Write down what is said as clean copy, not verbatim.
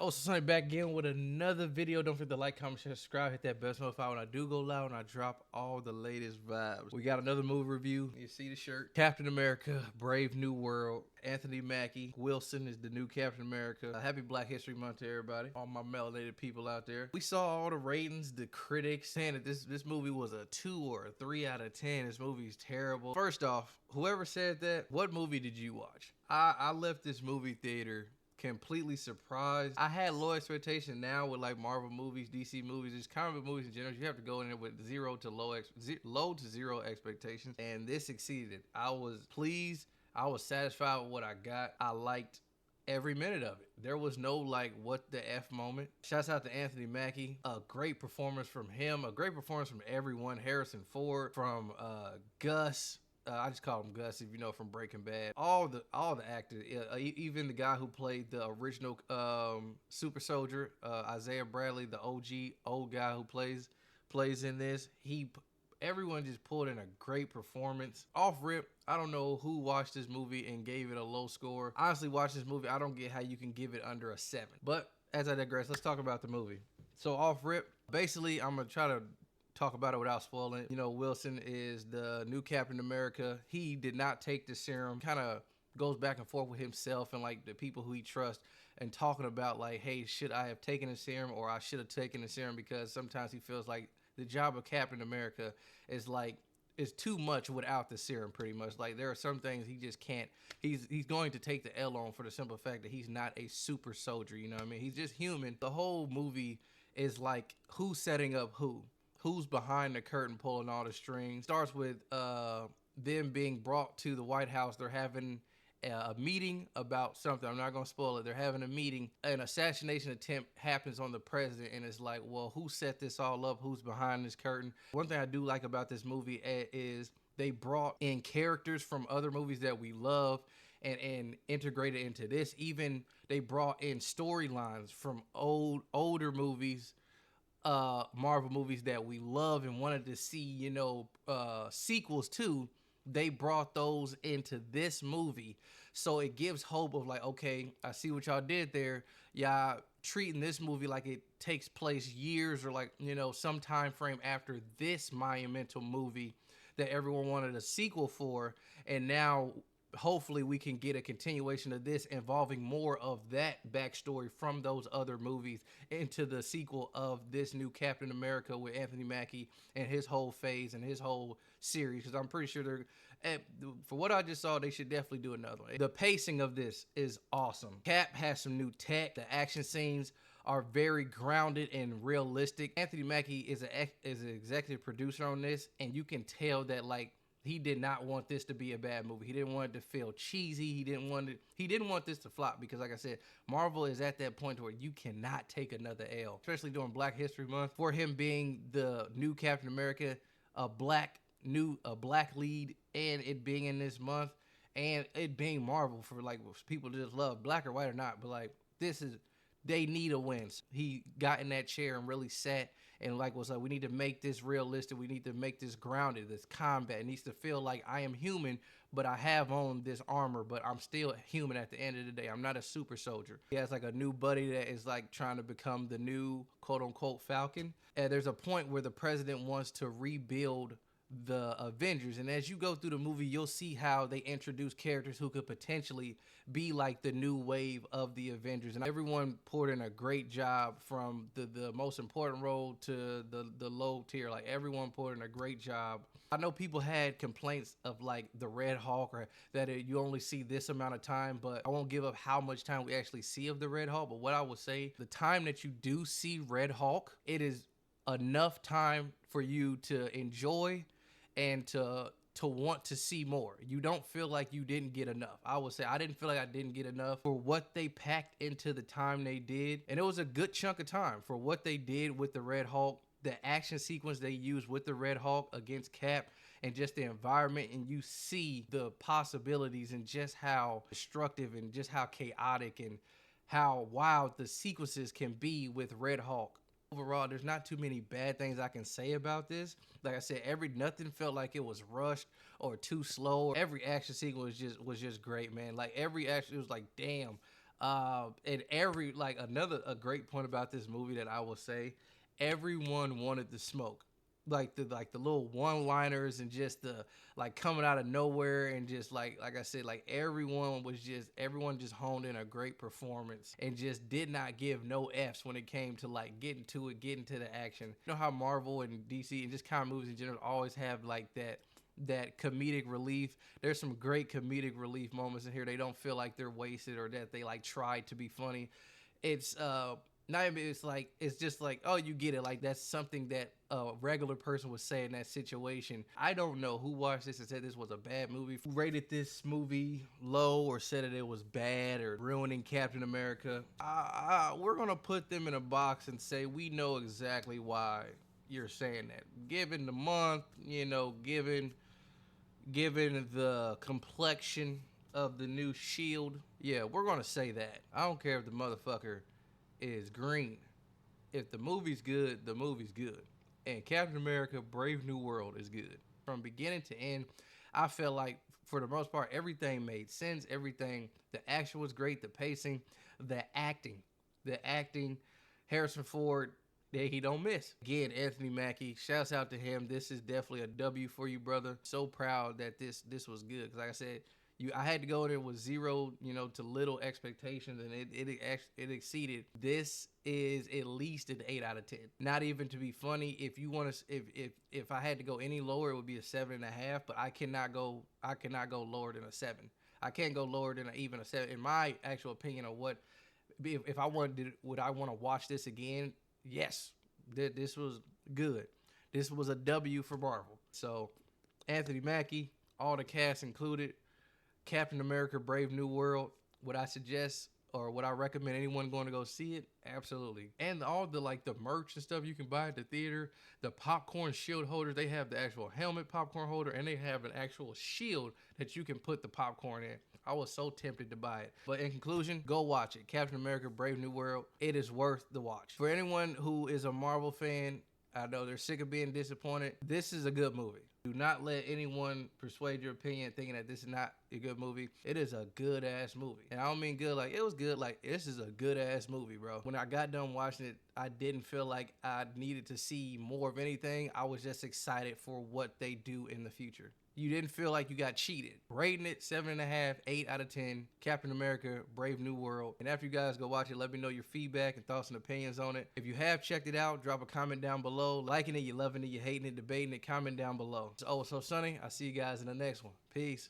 Also, Sonny back again with another video. Don't forget to like, comment, share, subscribe, hit that bell notification when I do go live and I drop all the latest vibes. We got another movie review. You see the shirt. Captain America, Brave New World. Anthony Mackie Wilson is the new Captain America. Happy Black History Month to everybody. All my melanated people out there. We saw all the ratings, the critics saying that this movie was a 2 or a 3 out of 10. This movie's terrible. First off, whoever said that, what movie did you watch? I left this movie theater completely surprised. I had low expectation. Now with like Marvel movies, DC movies, just comic book movies in general, you have to go in there with low to zero expectations, and this exceeded. I was pleased. I was satisfied with what I got. I liked every minute of it. There was no like what the F moment. Shouts out to Anthony Mackie. A great performance from him. A great performance from everyone. Harrison Ford, from Gus. I just call him Gus, if you know, from Breaking Bad. All the actors, even the guy who played the original super soldier, Isaiah Bradley, the OG old guy who plays in this. Everyone just pulled in a great performance. Off rip, I don't know who watched this movie and gave it a low score. Honestly, watch this movie. I don't get how you can give it under a 7. But as I digress, let's talk about the movie. So off rip, basically, I'm gonna try to talk about it without spoiling. You know, Wilson is the new Captain America. He did not take the serum. Kind of goes back and forth with himself and like the people who he trusts, and talking about like, hey, should I have taken the serum, or I should have taken the serum, because sometimes he feels like the job of Captain America is too much without the serum, pretty much. Like, there are some things he just can't. He's going to take the L on for the simple fact that he's not a super soldier. You know what I mean? He's just human. The whole movie is like, who's setting up who? Who's behind the curtain pulling all the strings? Starts with them being brought to the White House. They're having a meeting about something. I'm not going to spoil it. They're having a meeting. An assassination attempt happens on the president, and it's like, well, who set this all up? Who's behind this curtain? One thing I do like about this movie is they brought in characters from other movies that we love and integrated into this. Even they brought in storylines from older movies, Marvel movies that we love and wanted to see, you know, sequels to. They brought those into this movie, so it gives hope of like, okay, I see what y'all did there. Y'all treating this movie like it takes place years, or like, you know, some time frame after this monumental movie that everyone wanted a sequel for, and now hopefully we can get a continuation of this involving more of that backstory from those other movies into the sequel of this new Captain America with Anthony Mackie and his whole phase and his whole series, because I'm pretty sure for what I just saw, they should definitely do another one. The pacing of this is awesome. Cap has some new tech. The action scenes are very grounded and realistic. Anthony Mackie is an executive producer on this, and you can tell that like he did not want this to be a bad movie. He didn't want it to feel cheesy. He didn't want this to flop, because like I said, Marvel is at that point where you cannot take another L, especially during Black History Month. For him being the new Captain America, a black lead, and it being in this month, and it being Marvel, for like people just love black or white or not, but like they need a win. He got in that chair and really sat and like was like, we need to make this realistic. We need to make this grounded. This combat, it needs to feel like I am human, but I have on this armor, but I'm still human at the end of the day. I'm not a super soldier. He has like a new buddy that is like trying to become the new quote unquote Falcon. And there's a point where the president wants to rebuild the Avengers, and as you go through the movie, you'll see how they introduce characters who could potentially be like the new wave of the Avengers, and everyone poured in a great job, from the most important role to the low tier. Like, everyone poured in a great job. I know people had complaints of like the Red Hulk, or that you only see this amount of time, but I won't give up how much time we actually see of the Red Hulk. But what I would say, the time that you do see Red Hulk, it is enough time for you to enjoy and to want to see more. You don't feel like you didn't get enough. I would say I didn't feel like I didn't get enough for what they packed into the time they did. And it was a good chunk of time for what they did with the Red Hulk, the action sequence they used with the Red Hulk against Cap, and just the environment. And you see the possibilities and just how destructive and just how chaotic and how wild the sequences can be with Red Hulk. Overall, there's not too many bad things I can say about this. Like I said, nothing felt like it was rushed or too slow. Every action sequence was just great, man. Like, every action, it was like, damn, And a great point about this movie that I will say, everyone wanted to smoke. Like the little one liners and just the like coming out of nowhere, and just like I said, like everyone just honed in a great performance and just did not give no F's when it came to like getting to the action. You know how Marvel and DC and just kind of movies in general always have like that comedic relief. There's some great comedic relief moments in here. They don't feel like they're wasted or that they like tried to be funny. It's not even, it's just like, oh, you get it, like that's something that a regular person would say in that situation. I don't know who watched this and said this was a bad movie, who rated this movie low or said that it was bad or ruining Captain America. We're gonna put them in a box and say we know exactly why you're saying that, given the month, given the complexion of the new Shield. Yeah, we're gonna say that. I don't care if the motherfucker is green. If the movie's good, the movie's good. And Captain America Brave New World is good. From beginning to end, I felt like for the most part everything made sense. Everything, the action was great, the pacing, the acting. The acting, Harrison Ford, that he don't miss. Again, Anthony Mackie, shouts out to him. This is definitely a W for you, brother. So proud that this was good. Because like I said, I had to go in there with zero, to little expectations, and it exceeded. This is at least an 8 out of 10. Not even to be funny. If you want to, if I had to go any lower, it would be a 7.5. But I cannot go lower than a 7. I can't go lower than even a 7. In my actual opinion of what, if I wanted, would I want to watch this again? Yes, this was good. This was a W for Marvel. So, Anthony Mackie, all the cast included, Captain America Brave New World. Would I suggest or would I recommend anyone going to go see it? Absolutely. And all the the merch and stuff you can buy at the theater, the popcorn shield holders, they have the actual helmet popcorn holder, and they have an actual shield that you can put the popcorn in. I was so tempted to buy it. But in conclusion, go watch it. Captain America Brave New World. It is worth the watch. For anyone who is a Marvel fan, I know they're sick of being disappointed. This is a good movie. Do not let anyone persuade your opinion thinking that this is not a good movie. It is a good ass movie. And I don't mean good like it was good, like this is a good ass movie, bro. When I got done watching it, I didn't feel like I needed to see more of anything. I was just excited for what they do in the future. You didn't feel like you got cheated. Rating it 7.5, 8 out of 10. Captain America, Brave New World. And after you guys go watch it, let me know your feedback and thoughts and opinions on it. If you have checked it out, drop a comment down below. Liking it, you loving it, you hating it, debating it, comment down below. So Sunny, I'll see you guys in the next one. Peace.